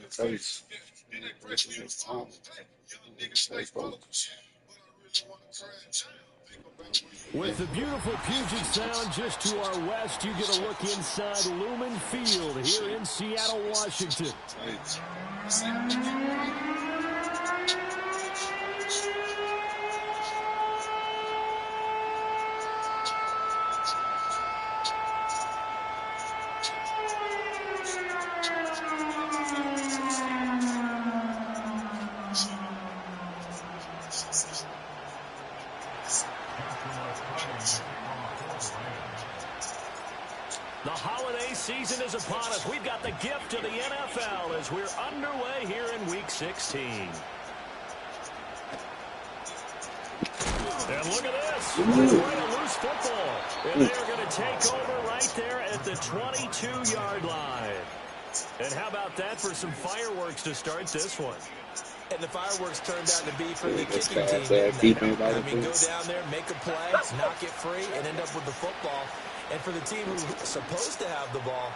Face. With the beautiful Puget Sound just to our west, you get a look inside Lumen Field here in Seattle, Washington. The holiday season is upon us. We've got the gift of the NFL as we're underway here in Week 16. And look at this. Let's play a loose football. And they're going to take over right there at the 22-yard line. And how about that for some fireworks to start this one? And the fireworks turned out to be for the kicking team. I mean, go down there, make a play, knock it free, and end up with the football. And for the team who's supposed to have the ball.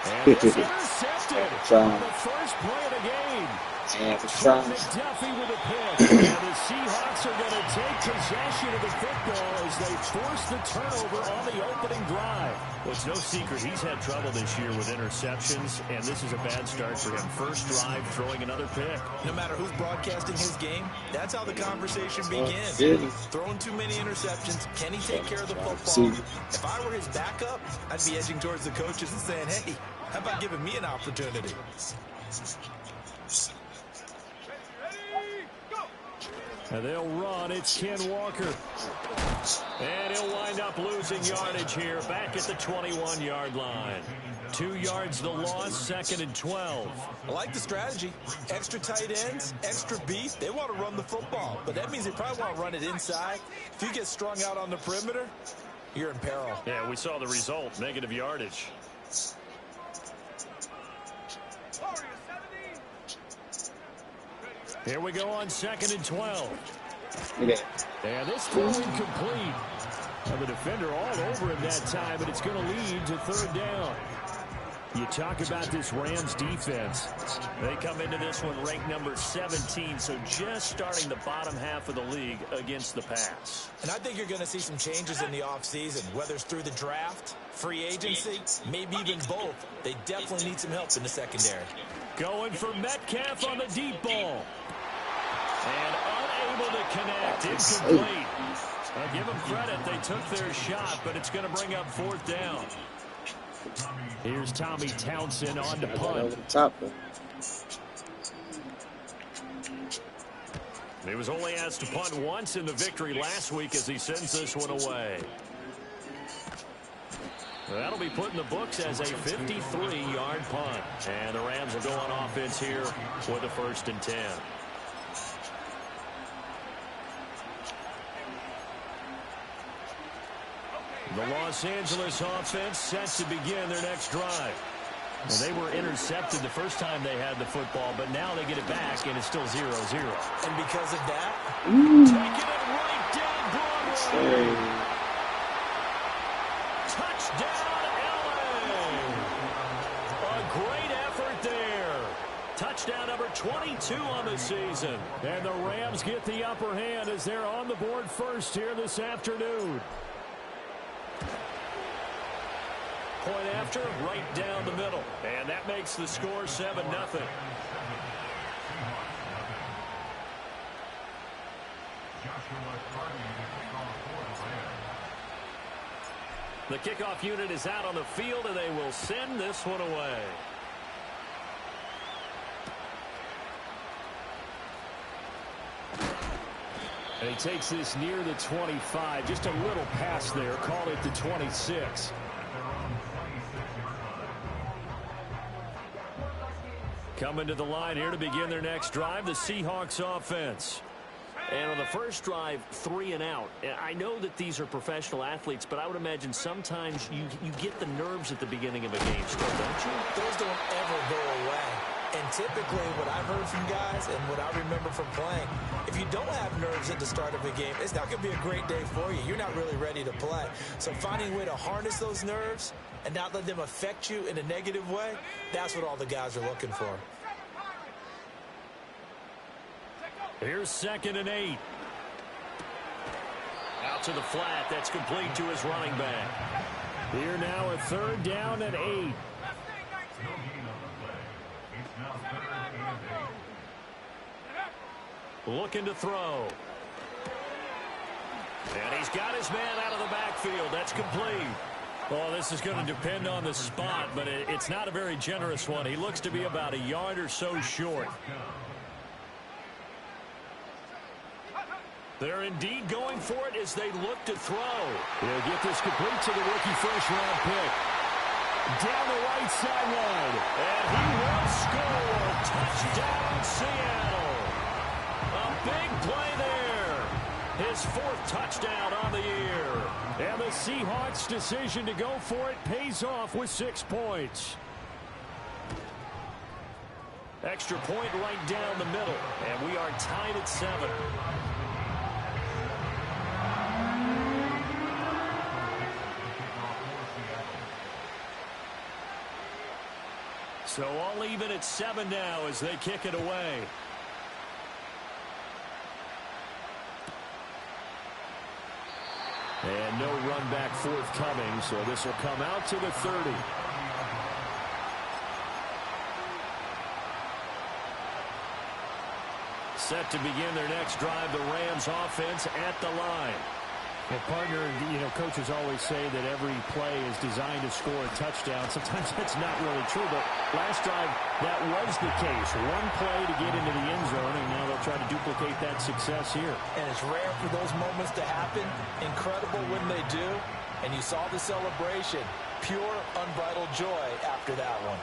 And it's intercepted on the first play of the game. McDuffie with a pick. And the Seahawks are going to take possession of the football as they force the turnover on the opening drive. Well, it's no secret he's had trouble this year with interceptions, and this is a bad start for him. First drive, throwing another pick. No matter who's broadcasting his game, that's how the conversation begins. Throwing too many interceptions. Can he take care of the football? If I were his backup, I'd be edging towards the coaches and saying, hey, how about giving me an opportunity? And they'll run. It's Ken Walker. And he'll wind up losing yardage here back at the 21-yard line. 2 yards the loss, 2nd and 12. I like the strategy. Extra tight ends, extra beef. They want to run the football, but that means they probably want to run it inside. If you get strung out on the perimeter, you're in peril. Yeah, we saw the result, negative yardage. Here we go on 2nd and 12. And this throw incomplete. And the defender all over him that time, and it's going to lead to 3rd down. You talk about this Rams defense. They come into this one ranked number 17, so just starting the bottom half of the league against the pass. And I think you're going to see some changes in the offseason, whether it's through the draft, free agency, maybe even both. They definitely need some help in the secondary. Going for Metcalf on the deep ball. And unable to connect. Incomplete. I'll give them credit. They took their shot, but it's going to bring up 4th down. Here's Tommy Townsend on to punt. He was only asked to punt once in the victory last week as he sends this one away. That'll be put in the books as a 53-yard punt. And the Rams will go on offense here with a 1st and 10. The Los Angeles offense set to begin their next drive. Well, they were intercepted the first time they had the football, but now they get it back, and it's still 0-0. And because of that, taking it right down Broadway. Touchdown, LA. A great effort there. Touchdown number 22 on the season. And the Rams get the upper hand as they're on the board first here this afternoon. Point after, right down the middle. And that makes the score 7-0. The kickoff unit is out on the field, and they will send this one away. And he takes this near the 25. Just a little pass there. Call it the 26. Coming to the line here to begin their next drive, the Seahawks offense. And on the first drive, 3 and out. I know that these are professional athletes, but I would imagine sometimes you get the nerves at the beginning of a game still, don't you? Those don't ever go away. And typically what I've heard from guys and what I remember from playing, if you don't have nerves at the start of a game, it's not going to be a great day for you. You're not really ready to play. So finding a way to harness those nerves and not let them affect you in a negative way, that's what all the guys are looking for. Here's 2nd and 8. Out to the flat. That's complete to his running back. Here now a 3rd down and 8. Looking to throw. And he's got his man out of the backfield. That's complete. Well, this is going to depend on the spot, but it's not a very generous one. He looks to be about a yard or so short. They're indeed going for it as they look to throw. He'll get this complete to the rookie first-round pick. Down the right sideline. And he will score. Touchdown, Seattle. A big play there. His 4th touchdown on the year. And the Seahawks' decision to go for it pays off with 6 points. Extra point right down the middle. And we are tied at 7. So all even at 7 now as they kick it away. And no run back forthcoming, so this will come out to the 30. Set to begin their next drive, the Rams offense at the line. Well, partner, coaches always say that every play is designed to score a touchdown. Sometimes that's not really true, but last drive, that was the case. One play to get into the end zone, and now they'll try to duplicate that success here. And it's rare for those moments to happen. Incredible when they do. And you saw the celebration. Pure, unbridled joy after that one.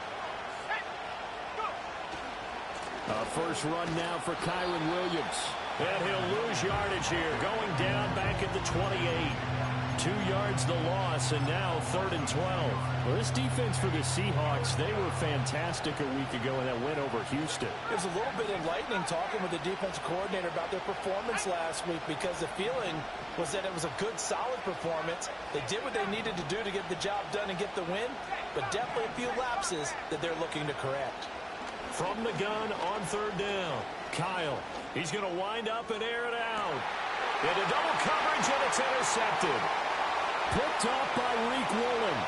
First run now for Kyron Williams. And he'll lose yardage here, going down back at the 28. 2 yards the loss, and now 3rd and 12. Well, this defense for the Seahawks, they were fantastic a week ago in that win over Houston. It was a little bit enlightening talking with the defensive coordinator about their performance last week, because the feeling was that it was a good, solid performance. They did what they needed to do to get the job done and get the win, but definitely a few lapses that they're looking to correct. From the gun on 3rd down, Kyle. He's going to wind up and air it out. Into double coverage, and it's intercepted. Picked off by Reek Woolen.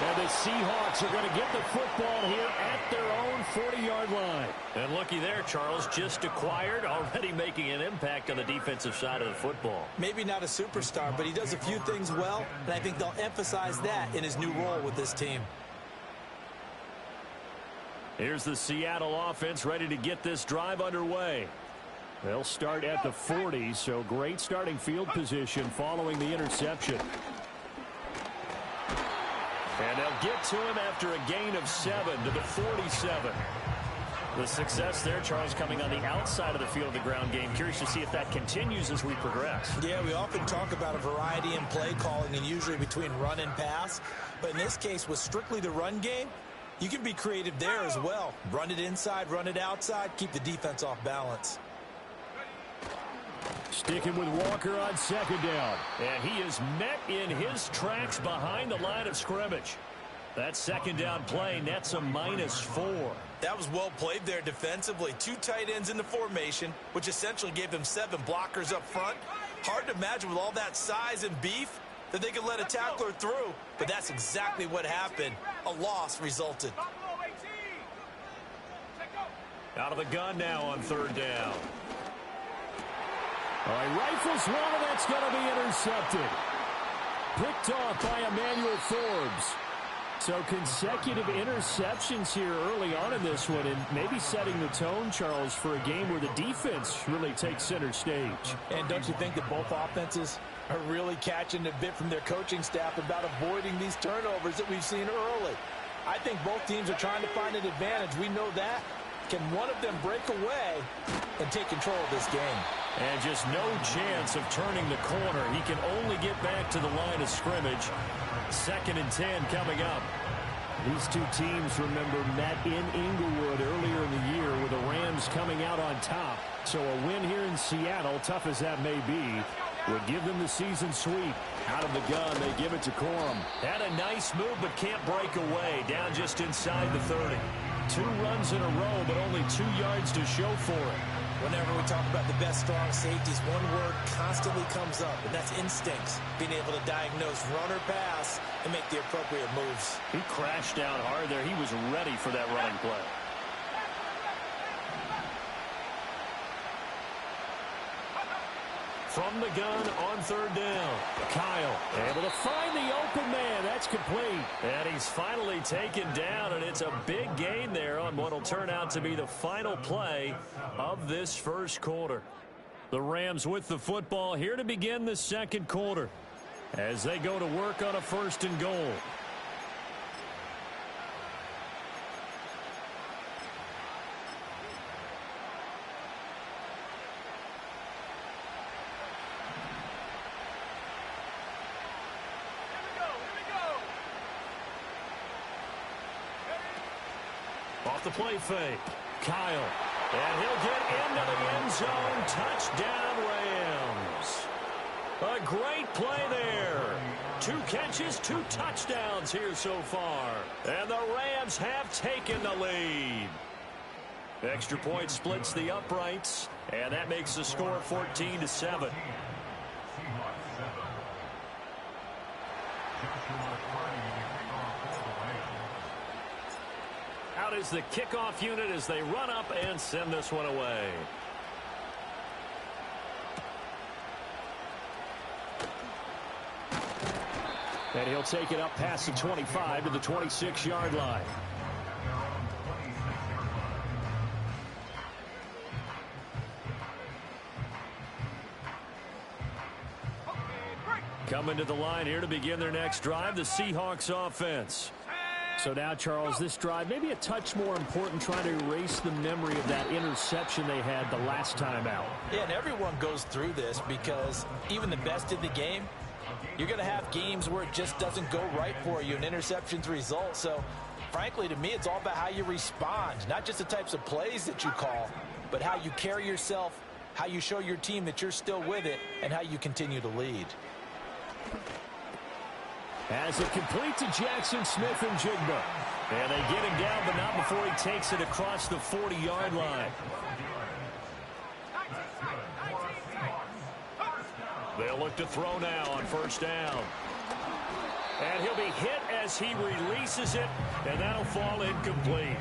And the Seahawks are going to get the football here at their own 40-yard line. And looky there, Charles, just acquired, already making an impact on the defensive side of the football. Maybe not a superstar, but he does a few things well, and I think they'll emphasize that in his new role with this team. Here's the Seattle offense ready to get this drive underway. They'll start at the 40, so great starting field position following the interception. And they'll get to him after a gain of 7 to the 47. The success there, Charles, coming on the outside of the field of the ground game. Curious to see if that continues as we progress. Yeah, we often talk about a variety in play calling and usually between run and pass. But in this case, with strictly the run game, you can be creative there as well. Run it inside, run it outside, keep the defense off balance. Sticking with Walker on 2nd down. And he is met in his tracks behind the line of scrimmage. That 2nd down play nets a -4. That was well played there defensively. 2 tight ends in the formation, which essentially gave them 7 blockers up front. Hard to imagine with all that size and beef that they could let a tackler through, but that's exactly what happened. A loss resulted. Out of the gun now on 3rd down. All right, rifles one, and that's going to be intercepted. Picked off by Emmanuel Forbes. So consecutive interceptions here early on in this one, and maybe setting the tone, Charles, for a game where the defense really takes center stage. And don't you think that both offenses are really catching a bit from their coaching staff about avoiding these turnovers that we've seen early? I think both teams are trying to find an advantage. We know that. Can one of them break away and take control of this game? And just no chance of turning the corner. He can only get back to the line of scrimmage. 2nd and 10 coming up. These two teams, remember, met in Inglewood earlier in the year with the Rams coming out on top. So a win here in Seattle, tough as that may be, would give them the season sweep. Out of the gun, they give it to Corum. Had a nice move, but can't break away. Down just inside the 30. 2 runs in a row, but only 2 yards to show for it. Whenever we talk about the best strong safeties, one word constantly comes up, and that's instincts. Being able to diagnose run or pass and make the appropriate moves. He crashed down hard there. He was ready for that running play. From the gun on 3rd down. Kyle able to find the open man. That's complete. And he's finally taken down, and it's a big gain there on what will turn out to be the final play of this first quarter. The Rams with the football here to begin the second quarter as they go to work on a 1st and goal. Off the play fake. Kyle. And he'll get into the end zone. Touchdown, Rams. A great play there. 2 catches, 2 touchdowns here so far. And the Rams have taken the lead. Extra point splits the uprights. And that makes the score 14-7. Out is the kickoff unit as they run up and send this one away. And he'll take it up past the 25 to the 26-yard line. Coming to the line here to begin their next drive, the Seahawks offense. So now, Charles, this drive maybe a touch more important, trying to erase the memory of that interception they had the last time out. Yeah, and everyone goes through this because even the best in the game, you're going to have games where it just doesn't go right for you, and interceptions result. So, frankly, to me, it's all about how you respond, not just the types of plays that you call, but how you carry yourself, how you show your team that you're still with it, and how you continue to lead. As it complete to Jackson Smith and Jigba. And they get him down, but not before he takes it across the 40-yard line. They'll look to throw now on 1st down. And he'll be hit as he releases it, and that'll fall incomplete.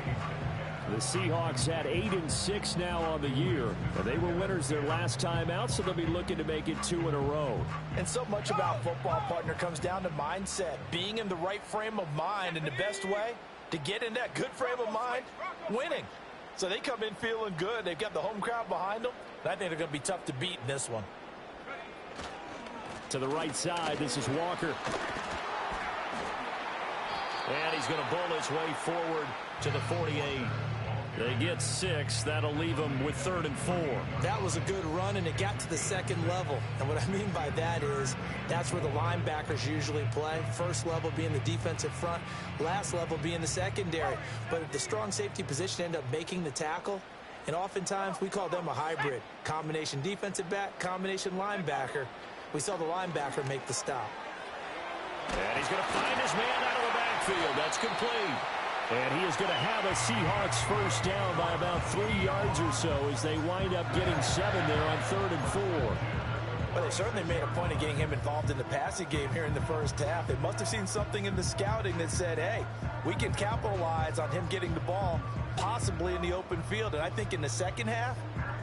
The Seahawks had 8-6 now on the year, and they were winners their last time out, so they'll be looking to make it 2 in a row. And so much about football, partner, comes down to mindset, being in the right frame of mind, and the best way to get in that good frame of mind, winning. So they come in feeling good. They've got the home crowd behind them, and I think they're going to be tough to beat in this one. To the right side, this is Walker. And he's going to bowl his way forward to the 48. They get 6. That'll leave them with 3rd and 4. That was a good run, and it got to the 2nd level. And what I mean by that is that's where the linebackers usually play. First level being the defensive front, last level being the secondary. But the strong safety position ended up making the tackle. And oftentimes we call them a hybrid. Combination defensive back, combination linebacker. We saw the linebacker make the stop. And he's going to find his man out of the backfield. That's complete. And he is going to have a Seahawks 1st down by about 3 yards or so as they wind up getting 7 there on 3rd and 4. Well, they certainly made a point of getting him involved in the passing game here in the first half. They must have seen something in the scouting that said, hey, we can capitalize on him getting the ball possibly in the open field. And I think in the second half,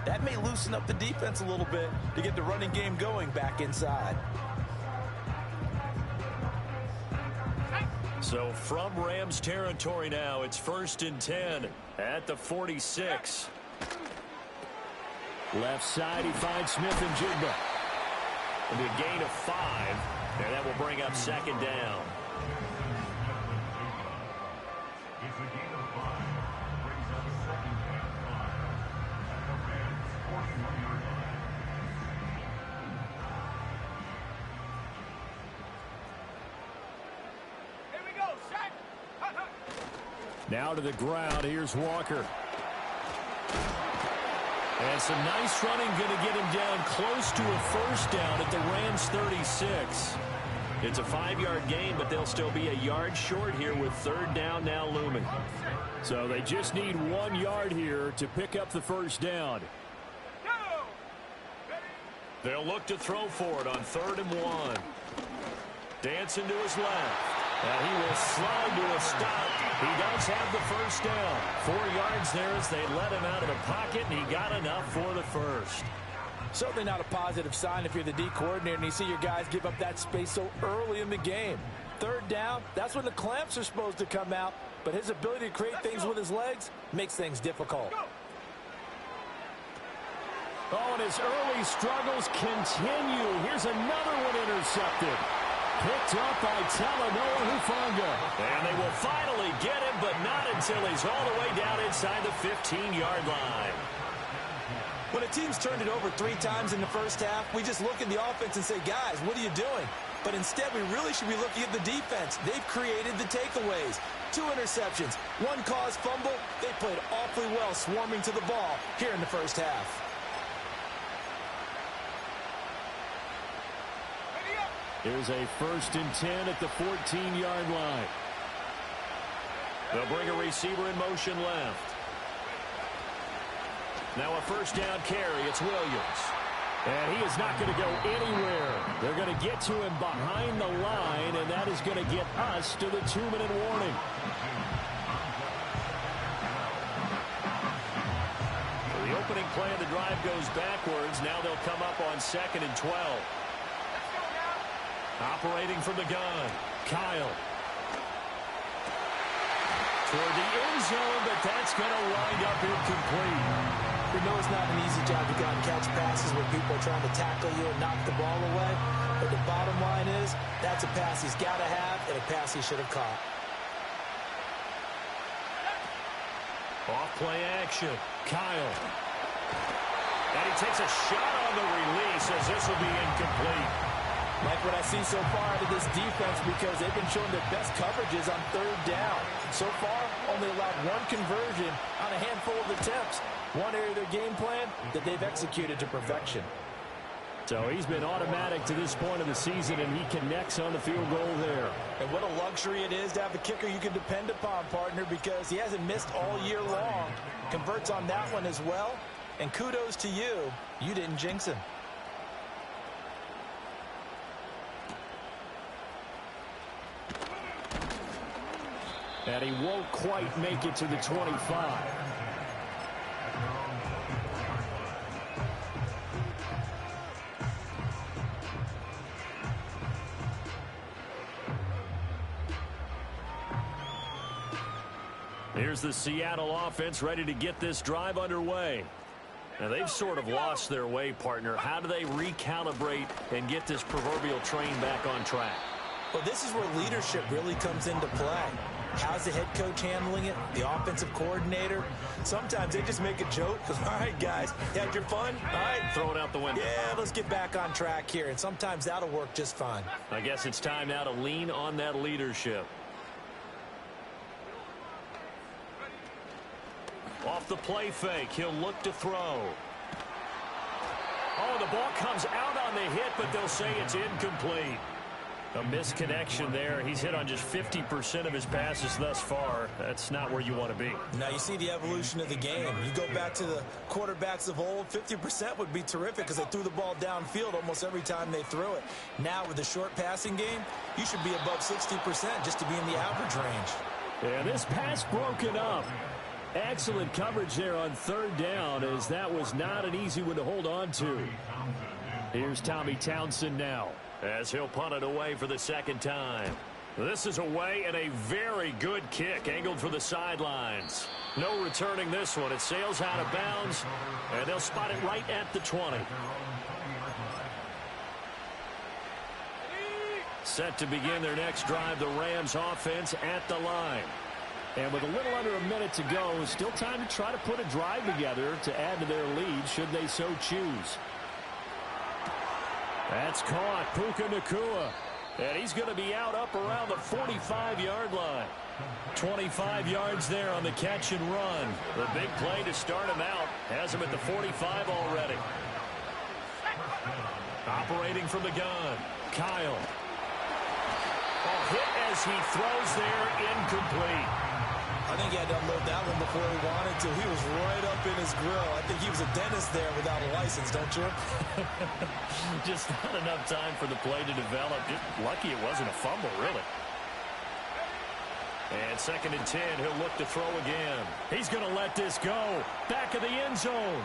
that may loosen up the defense a little bit to get the running game going back inside. So from Rams territory now, it's 1st and 10 at the 46. Left side, he finds Smith and Jigba. It'll be a gain of 5, and that will bring up 2nd down. Now to the ground. Here's Walker. And some nice running going to get him down close to a first down at the Rams 36. It's a 5-yard gain, but they'll still be a yard short here with third down now looming. So they just need 1 yard here to pick up the first down. They'll look to throw for it on 3rd and 1. Dancing to his left. And he will slide to a stop. He does have the first down. 4 yards there as they let him out of the pocket, and he got enough for the first. Certainly not a positive sign if you're the D coordinator and you see your guys give up that space so early in the game. 3rd down, that's when the clamps are supposed to come out, but his ability to create things with his legs makes things difficult. Oh, and his early struggles continue. Here's another one intercepted. Picked up by Talanoa Hufanga. And they will finally get him, but not until he's all the way down inside the 15-yard line. When a team's turned it over 3 times in the first half, we just look at the offense and say, guys, what are you doing? But instead, we really should be looking at the defense. They've created the takeaways. 2 interceptions, 1 caused fumble. They played awfully well swarming to the ball here in the first half. Here's a 1st and 10 at the 14-yard line. They'll bring a receiver in motion left. Now a first down carry. It's Williams. And he is not going to go anywhere. They're going to get to him behind the line, and that is going to get us to the 2-minute warning. The opening play of the drive goes backwards. Now they'll come up on 2nd and 12. Operating from the gun, Kyle. Toward the end zone, but that's going to wind up incomplete. We know it's not an easy job to go out and catch passes when people are trying to tackle you and knock the ball away. But the bottom line is, that's a pass he's got to have and a pass he should have caught. Off play action, Kyle. And he takes a shot on the release as this will be incomplete. Like what I see so far out of this defense because they've been showing their best coverages on 3rd down. So far, only allowed 1 conversion on a handful of attempts. One area of their game plan that they've executed to perfection. So he's been automatic to this point of the season, and he connects on the field goal there. And what a luxury it is to have a kicker you can depend upon, partner, because he hasn't missed all year long. Converts on that one as well. And kudos to you. You didn't jinx him. And he won't quite make it to the 25. Here's the Seattle offense ready to get this drive underway. Now, they've sort of lost their way, partner. How do they recalibrate and get this proverbial train back on track? Well, this is where leadership really comes into play. How's the head coach handling it? The offensive coordinator? Sometimes they just make a joke because, all right, guys, you had your fun? All right. Throw it out the window. Yeah, let's get back on track here. And sometimes that'll work just fine. I guess it's time now to lean on that leadership. Off the play fake, he'll look to throw. Oh, the ball comes out on the hit, but they'll say it's incomplete. A misconnection there. He's hit on just 50% of his passes thus far. That's not where you want to be. Now you see the evolution of the game. You go back to the quarterbacks of old, 50% would be terrific because they threw the ball downfield almost every time they threw it. Now with the short passing game, you should be above 60% just to be in the average range. Yeah, this pass broken up. Excellent coverage there on 3rd down, as that was not an easy one to hold on to. Here's Tommy Townsend now, as he'll punt it away for the 2nd time. This is away and a very good kick angled for the sidelines. No returning this one. It sails out of bounds, and they'll spot it right at the 20. Set to begin their next drive, the Rams offense at the line. And with a little under a minute to go, still time to try to put a drive together to add to their lead should they so choose. That's caught. Puka Nacua. And he's going to be out up around the 45-yard line. 25 yards there on the catch and run. The big play to start him out. Has him at the 45 already. Operating from the gun. Kyle. Hit as he throws there, incomplete. I think he had to unload that one before he wanted to. He was right up in his grill. I think he was a dentist there without a license, don't you? Just not enough time for the play to develop. Just lucky it wasn't a fumble, really. And 2nd and 10, he'll look to throw again. He's going to let this go. Back of the end zone.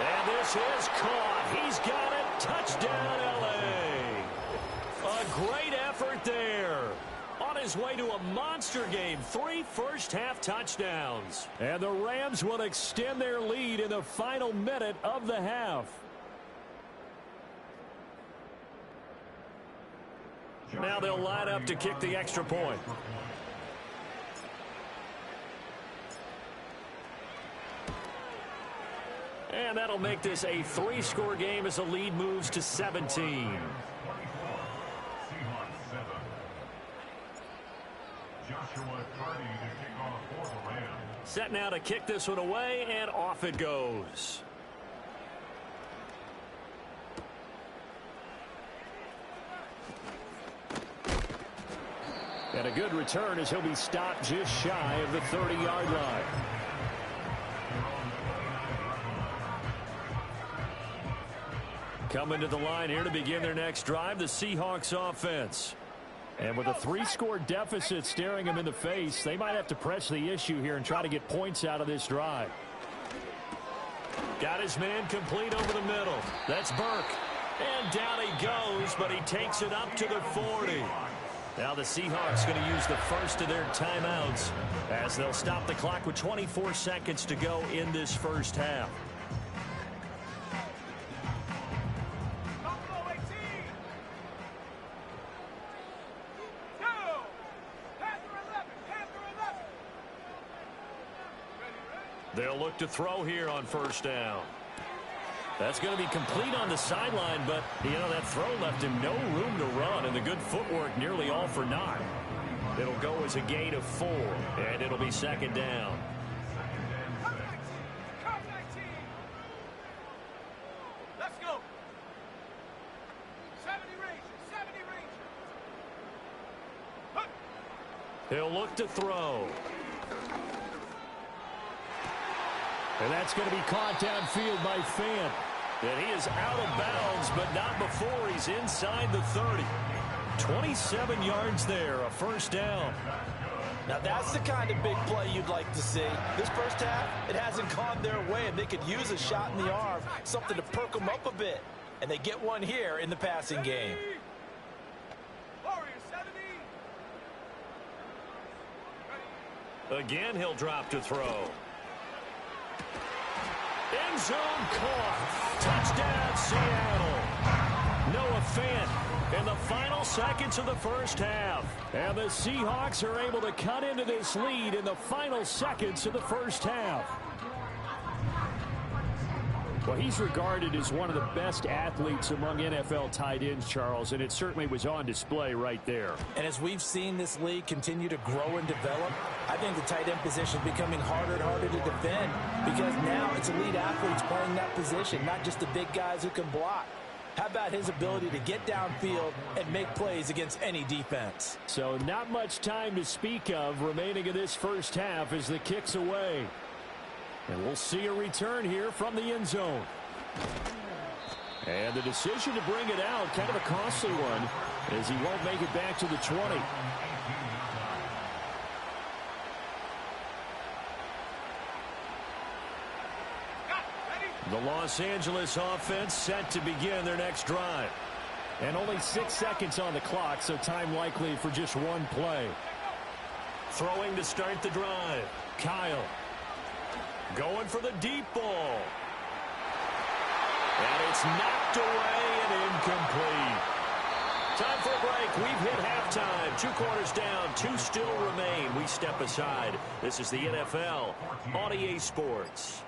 And this is caught. He's got it. Touchdown, L.A. A great effort there. On his way to a monster game. 3 first-half touchdowns. And the Rams will extend their lead in the final minute of the half. Now they'll line up to kick the extra point. And that'll make this a 3-score game as the lead moves to 17. Set now to kick this one away, and off it goes. And a good return as he'll be stopped just shy of the 30-yard line. Coming to the line here to begin their next drive, the Seahawks offense. And with a 3-score deficit staring them in the face, they might have to press the issue here and try to get points out of this drive. Got his man complete over the middle. That's Burke. And down he goes, but he takes it up to the 40. Now the Seahawks going to use the first of their timeouts as they'll stop the clock with 24 seconds to go in this first half. They'll look to throw here on first down. That's going to be complete on the sideline, but, you know, that throw left him no room to run, and the good footwork nearly all for naught. It'll go as a gain of 4, and it'll be 2nd down. Let's go. 70 Rangers. He'll look to throw. And that's going to be caught downfield by Fant. And he is out of bounds, but not before he's inside the 30. 27 yards there, a first down. Now that's the kind of big play you'd like to see. This first half, it hasn't gone their way, and they could use a shot in the arm, something to perk them up a bit. And they get one here in the passing game. Again, he'll drop to throw. End zone caught. Touchdown, Seattle. Noah Fant in the final seconds of the first half. And the Seahawks are able to cut into this lead in the final seconds of the first half. Well, he's regarded as one of the best athletes among NFL tight ends, Charles, and it certainly was on display right there. And as we've seen this league continue to grow and develop, I think the tight end position is becoming harder and harder to defend because now it's elite athletes playing that position, not just the big guys who can block. How about his ability to get downfield and make plays against any defense? So not much time to speak of remaining in this first half as the kick's away. And we'll see a return here from the end zone. And the decision to bring it out, kind of a costly one, as he won't make it back to the 20. The Los Angeles offense set to begin their next drive. And only 6 seconds on the clock, so time likely for just one play. Throwing to start the drive. Kyle. Going for the deep ball. And it's knocked away and incomplete. Time for a break. We've hit halftime. 2 quarters down. 2 still remain. We step aside. This is the NFL on EA Sports.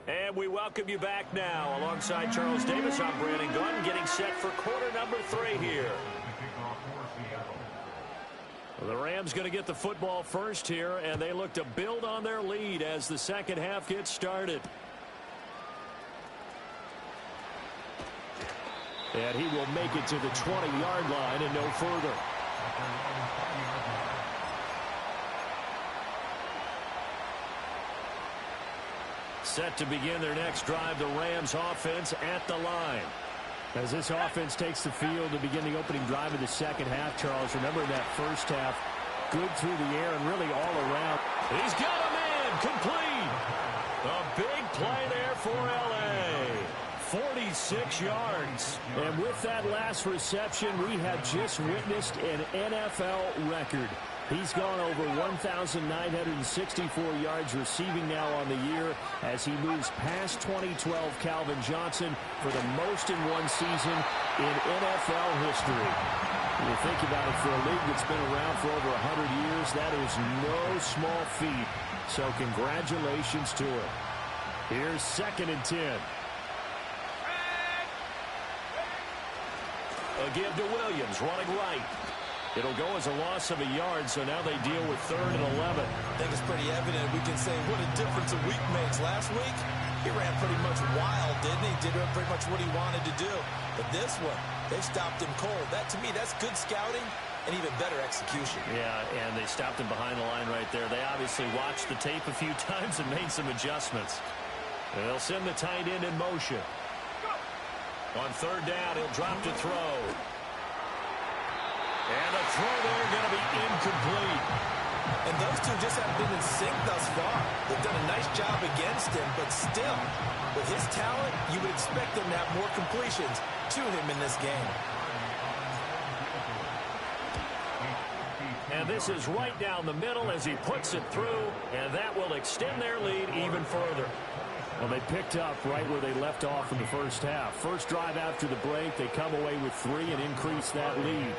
And we welcome you back now. Alongside Charles Davis, I'm Brandon Gunn, getting set for quarter number 3 here. The Rams going to get the football first here, and they look to build on their lead as the second half gets started. And he will make it to the 20-yard line and no further. Set to begin their next drive, the Rams offense at the line. As this offense takes the field to begin the opening drive of the second half, Charles, remember that first half, good through the air and really all around. He's got a man, complete. A big play there for L.A. 46 yards. And with that last reception, we have just witnessed an NFL record. He's gone over 1,964 yards receiving now on the year as he moves past 2012 Calvin Johnson for the most in one season in NFL history. When you think about it, for a league that's been around for over 100 years, that is no small feat. So congratulations to him. Here's 2nd and 10. A give to Williams, running right. It'll go as a loss of a yard, so now they deal with 3rd and 11. I think it's pretty evident. We can say what a difference a week makes. Last week, he ran pretty much wild, didn't he? Did pretty much what he wanted to do. But this one, they stopped him cold. That, to me, that's good scouting and even better execution. Yeah, and they stopped him behind the line right there. They obviously watched the tape a few times and made some adjustments. And they'll send the tight end in motion. On 3rd down, he'll drop to throw. And the throw there going to be incomplete. And those two just haven't been in sync thus far. They've done a nice job against him, but still, with his talent, you would expect them to have more completions to him in this game. And this is right down the middle as he puts it through, and that will extend their lead even further. Well, they picked up right where they left off in the first half. First drive after the break, they come away with 3 and increase that lead.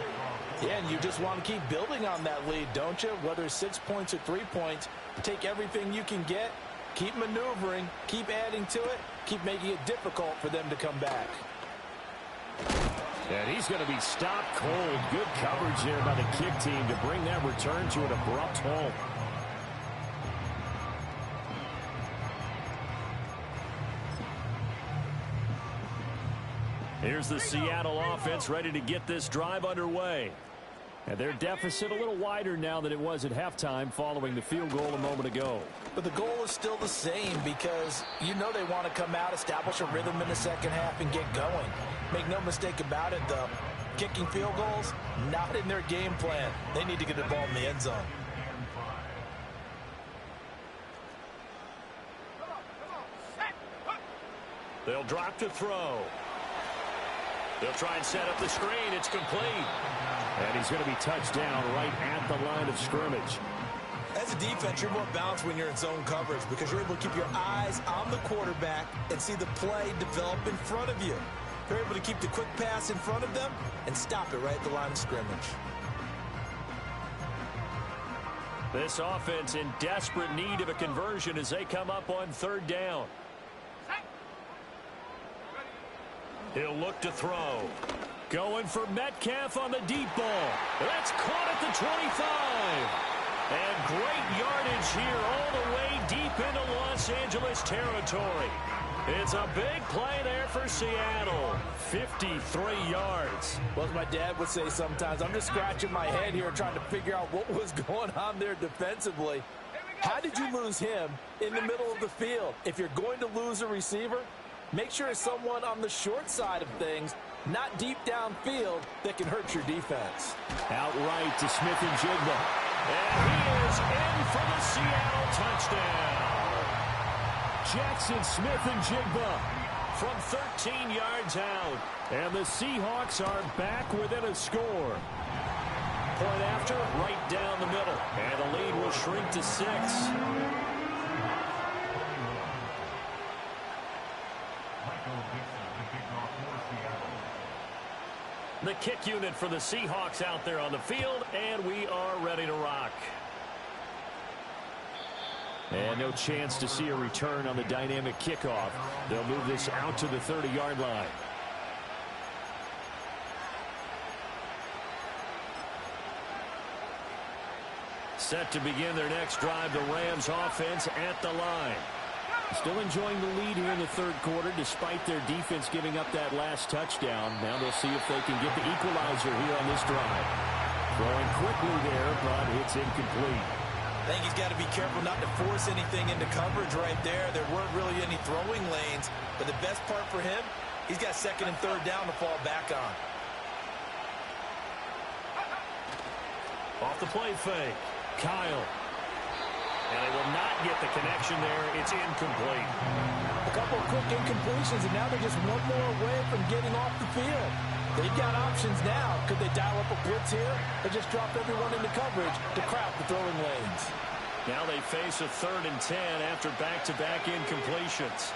Yeah, and you just want to keep building on that lead, don't you? Whether it's 6 points or 3 points, take everything you can get, keep maneuvering, keep adding to it, keep making it difficult for them to come back. And he's going to be stopped cold. Good coverage there by the kick team to bring that return to an abrupt halt. Here's the Seattle offense ready to get this drive underway. And their deficit a little wider now than it was at halftime following the field goal a moment ago. But the goal is still the same because you know they want to come out, establish a rhythm in the second half, and get going. Make no mistake about it, though. Kicking field goals, not in their game plan. They need to get the ball in the end zone. They'll drop to throw. They'll try and set up the screen. It's complete. And he's going to be touched down right at the line of scrimmage. As a defense, you're more balanced when you're in zone coverage because you're able to keep your eyes on the quarterback and see the play develop in front of you. You're able to keep the quick pass in front of them and stop it right at the line of scrimmage. This offense in desperate need of a conversion as they come up on 3rd down. He'll look to throw. Going for Metcalf on the deep ball. That's caught at the 25. And great yardage here all the way deep into Los Angeles territory. It's a big play there for Seattle. 53 yards. Well, as my dad would say sometimes, I'm just scratching my head here trying to figure out what was going on there defensively. How did you lose him in the middle of the field? If you're going to lose a receiver, make sure it's someone on the short side of things, not deep downfield, that can hurt your defense. Outright to Smith-Njigba. And he is in for the Seattle touchdown. Jackson Smith-Njigba from 13 yards out. And the Seahawks are back within a score. Point after, right down the middle. And the lead will shrink to 6. The kick unit for the Seahawks out there on the field, and we are ready to rock. And no chance to see a return on the dynamic kickoff. They'll move this out to the 30-yard line. Set to begin their next drive, the Rams offense at the line. Still enjoying the lead here in the third quarter despite their defense giving up that last touchdown. Now they'll see if they can get the equalizer here on this drive. Throwing quickly there, but it's incomplete. I think he's got to be careful not to force anything into coverage right there. There weren't really any throwing lanes, but the best part for him, he's got second and third down to fall back on. Off the play fake, Kyle. And they will not get the connection there. It's incomplete. A couple of quick incompletions, and now they're just one more away from getting off the field. They've got options now. Could they dial up a blitz here or just drop everyone into coverage to crowd the throwing lanes? Now they face a 3rd and 10 after back-to-back incompletions.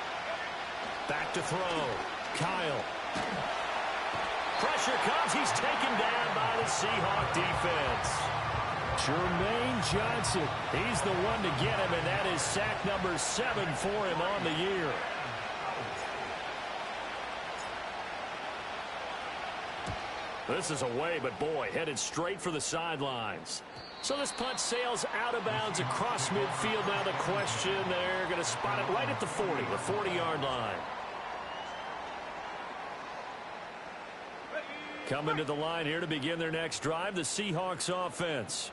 Back to throw. Kyle. Pressure comes. He's taken down by the Seahawk defense. Jermaine Johnson. He's the one to get him, and that is sack number 7 for him on the year. This is away, but boy, headed straight for the sidelines. So this punt sails out of bounds across midfield. Now the question, they're going to spot it right at the 40, the 40-yard line. Coming to the line here to begin their next drive, the Seahawks offense.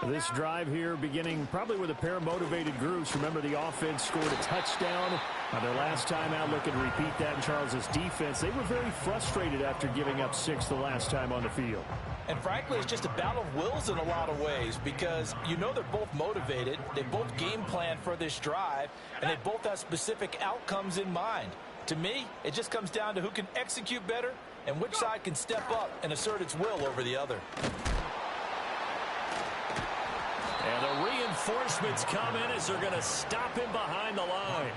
This drive here beginning probably with a pair of motivated groups. Remember, the offense scored a touchdown their last time out. Looking to repeat that in Charles's defense. They were very frustrated after giving up 6 the last time on the field. And frankly, it's just a battle of wills in a lot of ways because you know they're both motivated. They both game plan for this drive, and they both have specific outcomes in mind. To me, it just comes down to who can execute better and which side can step up and assert its will over the other. And the reinforcements come in as they're going to stop him behind the line.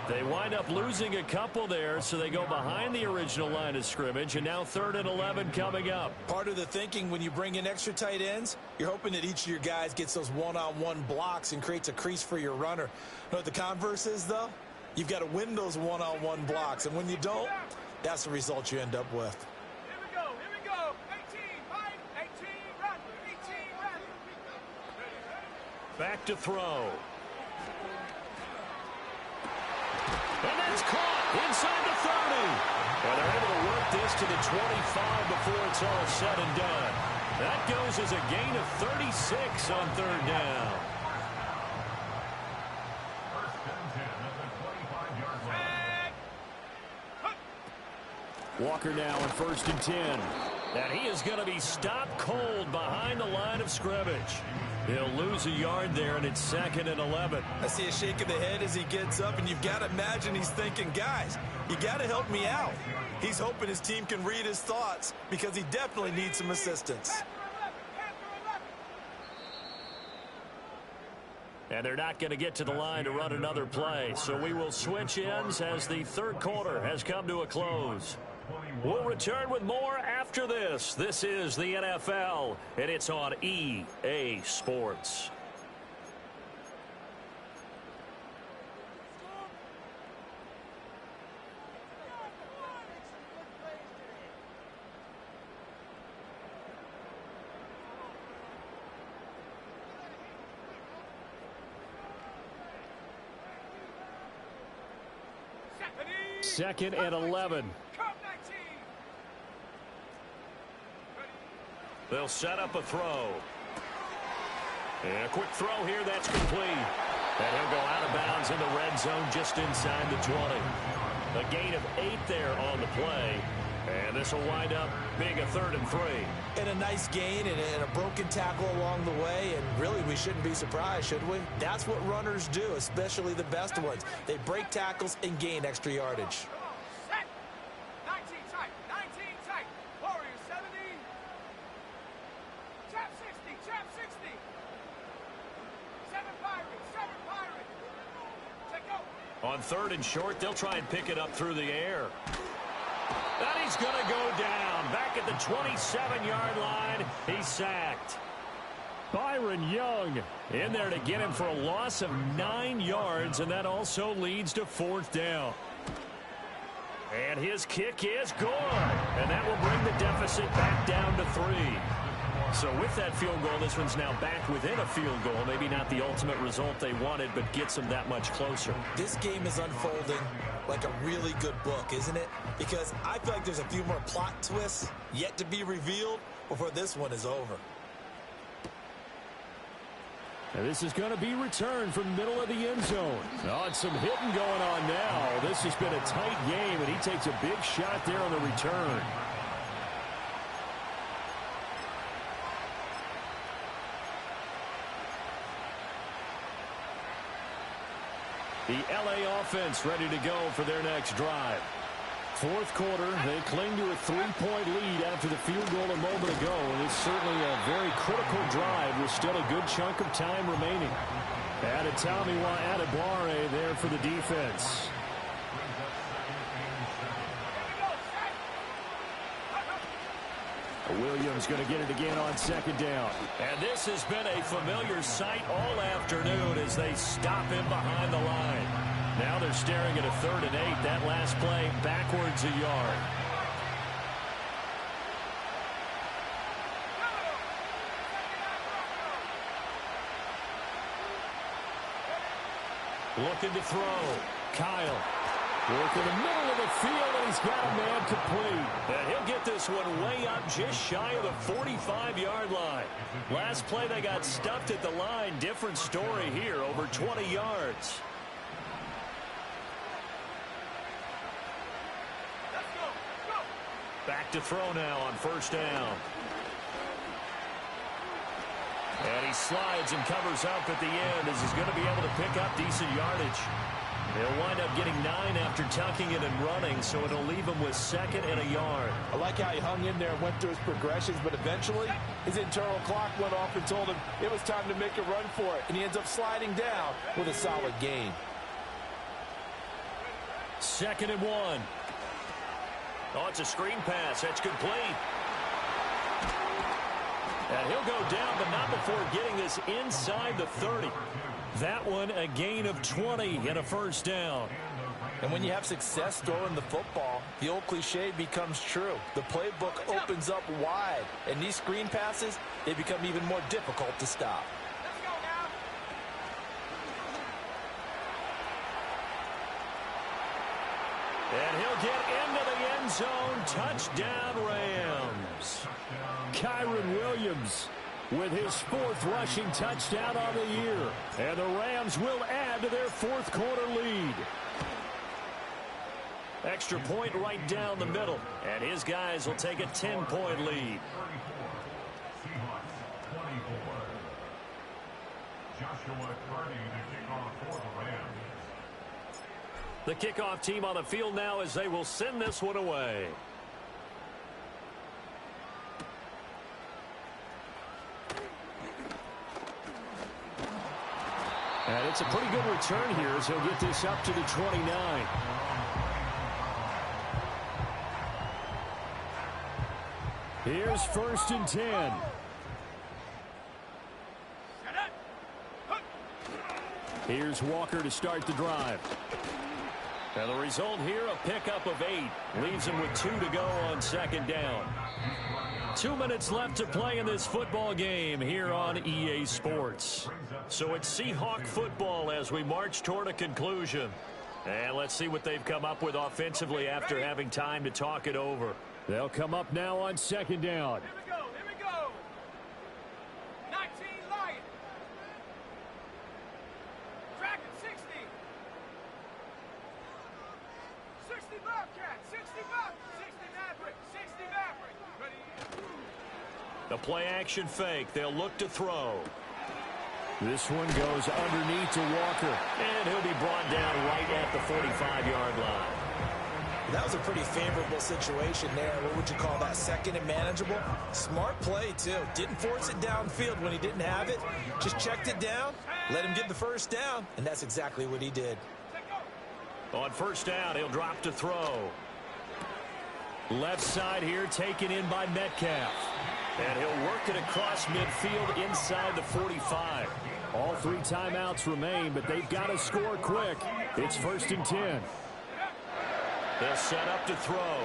They wind up losing a couple there, so they go behind the original line of scrimmage, and now 3rd and 11 coming up. Part of the thinking when you bring in extra tight ends, you're hoping that each of your guys gets those one-on-one blocks and creates a crease for your runner. You know what the converse is, though? You've got to win those one-on-one blocks, and when you don't, that's the result you end up with. Here we go. 18, fight, 18, run, 18, run. Back to throw. And that's caught inside the 30. And they're able to work this to the 25 before it's all said and done. That goes as a gain of 36 on 3rd down. Walker now on 1st and 10. And he is going to be stopped cold behind the line of scrimmage. He'll lose a yard there, and it's 2nd and 11. I see a shake of the head as he gets up, and you've got to imagine he's thinking, guys, you got to help me out. He's hoping his team can read his thoughts because he definitely needs some assistance. And they're not going to get to the line to run another play, so we will switch ends as the 3rd quarter has come to a close. We'll return with more after this. This is the NFL, and it's on EA Sports. Second and 11. They'll set up a throw. And a quick throw here, that's complete. And he'll go out of bounds in the red zone just inside the 20. A gain of 8 there on the play. And this will wind up being a 3rd and 3. And a nice gain and a broken tackle along the way. And really, we shouldn't be surprised, should we? That's what runners do, especially the best ones. They break tackles and gain extra yardage. Set. 19 tight. 19 tight. Warriors 70. Chap 60. Chap 60. 7 Pirates. 7 Pirates. Take go. On 3rd and short, they'll try and pick it up through the air. And he's going to go down. Back at the 27-yard line, he's sacked. Byron Young in there to get him for a loss of 9 yards, and that also leads to 4th down. And his kick is good, and that will bring the deficit back down to 3. So with that field goal, this one's now back within a field goal. Maybe not the ultimate result they wanted, but gets them that much closer. This game is unfolding like a really good book, isn't it? Because I feel like there's a few more plot twists yet to be revealed before this one is over. And this is going to be returned from middle of the end zone. Oh, and some hitting going on now. This has been a tight game, and he takes a big shot there on the return. The LA offense ready to go for their next drive. 4th quarter, they cling to a 3-point lead after the field goal a moment ago, and it's certainly a very critical drive with still a good chunk of time remaining. Adetomiwa Adebawore there for the defense. Williams going to get it again on 2nd down. And this has been a familiar sight all afternoon as they stop him behind the line. Now they're staring at a 3rd and 8. That last play backwards a yard. Looking to throw. Kyle. Work in the middle of the field, and he's got a man complete. And he'll get this one way up just shy of the 45-yard line. Last play they got stuffed at the line. Different story here, over 20 yards. Back to throw now on 1st down. And he slides and covers up at the end as he's going to be able to pick up decent yardage. He'll wind up getting 9 after tucking it and running, so it'll leave him with 2nd and a yard. I like how he hung in there and went through his progressions, but eventually his internal clock went off and told him it was time to make a run for it, and he ends up sliding down with a solid gain. 2nd and 1. Oh, it's a screen pass. That's complete. And he'll go down, but not before getting this inside the 30. That one a gain of 20 and a 1st down. And when you have success throwing the football, the old cliche becomes true. The playbook opens up wide, and these screen passes, they become even more difficult to stop. And he'll get into the end zone. Touchdown, Rams. Kyron Williams with his 4th rushing touchdown on the year. And the Rams will add to their 4th quarter lead. Extra point right down the middle. And his guys will take a 10-point lead. The kickoff team on the field now as they will send this one away. And it's a pretty good return here as he'll get this up to the 29. Here's 1st and 10. Here's Walker to start the drive. And the result here, a pickup of 8. Leaves him with 2 to go on 2nd down. 2 minutes left to play in this football game here on EA Sports. So it's Seahawk football as we march toward a conclusion. And let's see what they've come up with offensively after having time to talk it over. They'll come up now on 2nd down. Here we go, here we go. 19 Lions. Track at 60. 60 Bobcat, 60 Maverick, 60 Maverick. Ready? The play action fake. They'll look to throw. This one goes underneath to Walker. And he'll be brought down right at the 45-yard line. That was a pretty favorable situation there. What would you call that? 2nd and manageable? Smart play, too. Didn't force it downfield when he didn't have it. Just checked it down, let him get the 1st down, and that's exactly what he did. On 1st down, he'll drop to throw. Left side here taken in by Metcalf. And he'll work it across midfield inside the 45. All 3 timeouts remain, but they've got to score quick. It's 1st and 10. They'll set up to throw.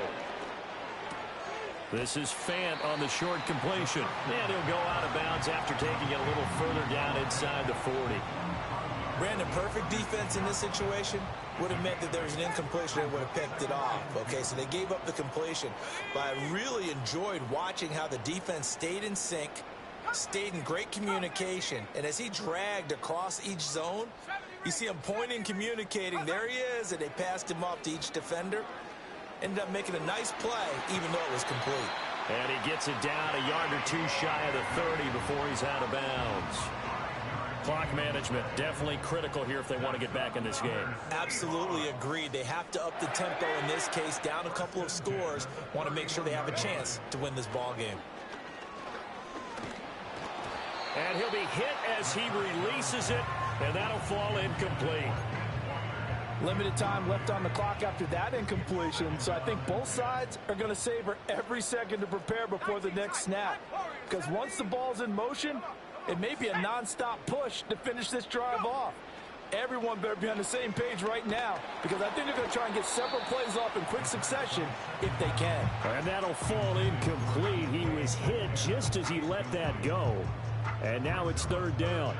This is Fant on the short completion. And he'll go out of bounds after taking it a little further down inside the 40. Brandon, perfect defense in this situation would have meant that there was an incompletion that would have picked it off. Okay, so they gave up the completion. But I really enjoyed watching how the defense stayed in sync, stayed in great communication. And as he dragged across each zone, you see him pointing, communicating. There he is, and they passed him off to each defender. Ended up making a nice play, even though it was complete. And he gets it down a yard or 2 shy of the 30 before he's out of bounds. Clock management definitely critical here if they want to get back in this game. Absolutely agreed. They have to up the tempo in this case, down a couple of scores. Want to make sure they have a chance to win this ball game. And he'll be hit as he releases it, and that'll fall incomplete. Limited time left on the clock after that incompletion, so I think both sides are going to savor every second to prepare before the next snap. Because once the ball's in motion, it may be a nonstop push to finish this drive off. Everyone better be on the same page right now, because I think they're going to try and get several plays off in quick succession if they can. And that'll fall incomplete. He was hit just as he let that go. And now it's 3rd down.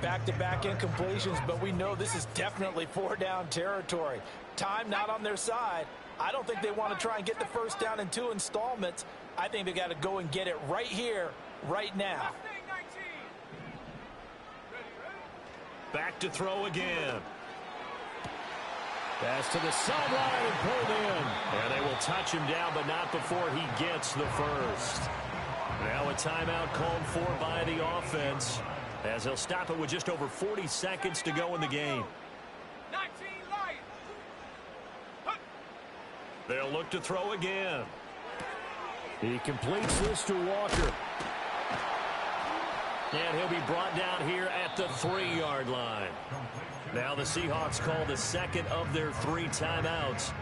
Back-to-back incompletions, but we know this is definitely 4-down territory. Time not on their side. I don't think they want to try and get the first down in 2 installments. I think they got to go and get it right here, right now. Back to throw again. Pass to the sideline and pulled in. And they will touch him down, but not before he gets the first. Now a timeout called for by the offense, as they'll stop it with just over 40 seconds to go in the game. 19 Lions. They'll look to throw again. He completes this to Walker. And he'll be brought down here at the 3-yard line. Now the Seahawks call the second of their 3 timeouts,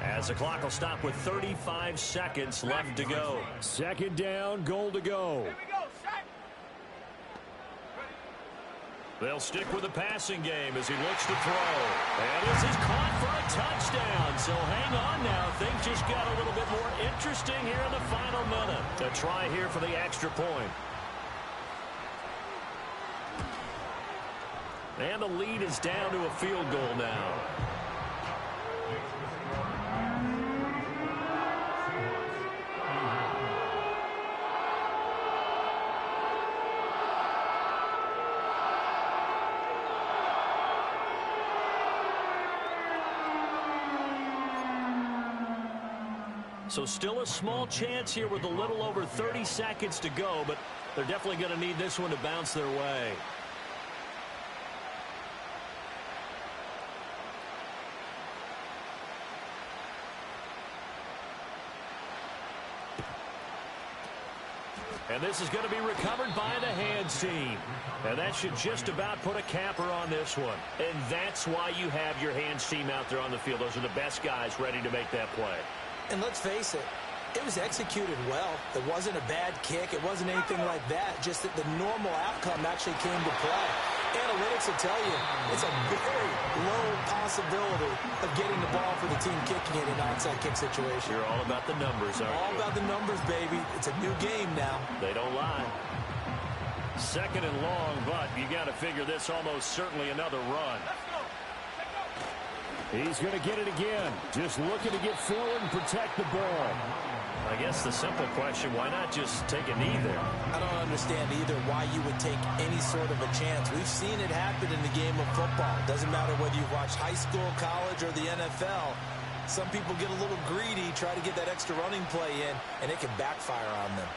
as the clock will stop with 35 seconds left to go. 2nd down, goal to go. They'll stick with the passing game as he looks to throw. And this is caught for a touchdown. So hang on now. Things just got a little bit more interesting here in the final minute. A try here for the extra point. And the lead is down to a field goal now. So still a small chance here with a little over 30 seconds to go, but they're definitely going to need this one to bounce their way. And this is going to be recovered by the hands team. And that should just about put a capper on this one. And that's why you have your hands team out there on the field. Those are the best guys ready to make that play. And let's face it, it was executed well. It wasn't a bad kick. It wasn't anything like that. Just that the normal outcome actually came to play. Analytics will tell you it's a very low possibility of getting the ball for the team kicking it in an onside kick situation. You're all about the numbers, aren't you? All about the numbers, baby. It's a new game now. They don't lie. 2nd and long, but you got to figure this almost certainly another run. He's going to get it again. Just looking to get forward and protect the ball. I guess the simple question, why not just take a knee there? I don't understand either why you would take any sort of a chance. We've seen it happen in the game of football. Doesn't matter whether you watch high school, college, or the NFL. Some people get a little greedy, try to get that extra running play in, and it can backfire on them.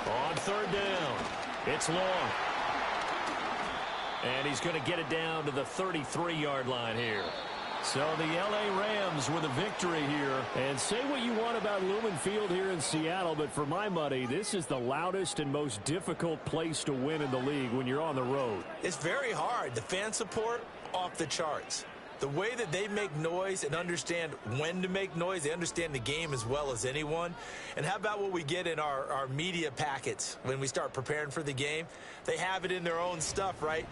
On 3rd down, it's long. And he's going to get it down to the 33-yard line here. So the L.A. Rams with a victory here. And say what you want about Lumen Field here in Seattle, but for my money, this is the loudest and most difficult place to win in the league when you're on the road. It's very hard. The fan support, off the charts. The way that they make noise and understand when to make noise, they understand the game as well as anyone. And how about what we get in our media packets when we start preparing for the game? They have it in their own stuff, right?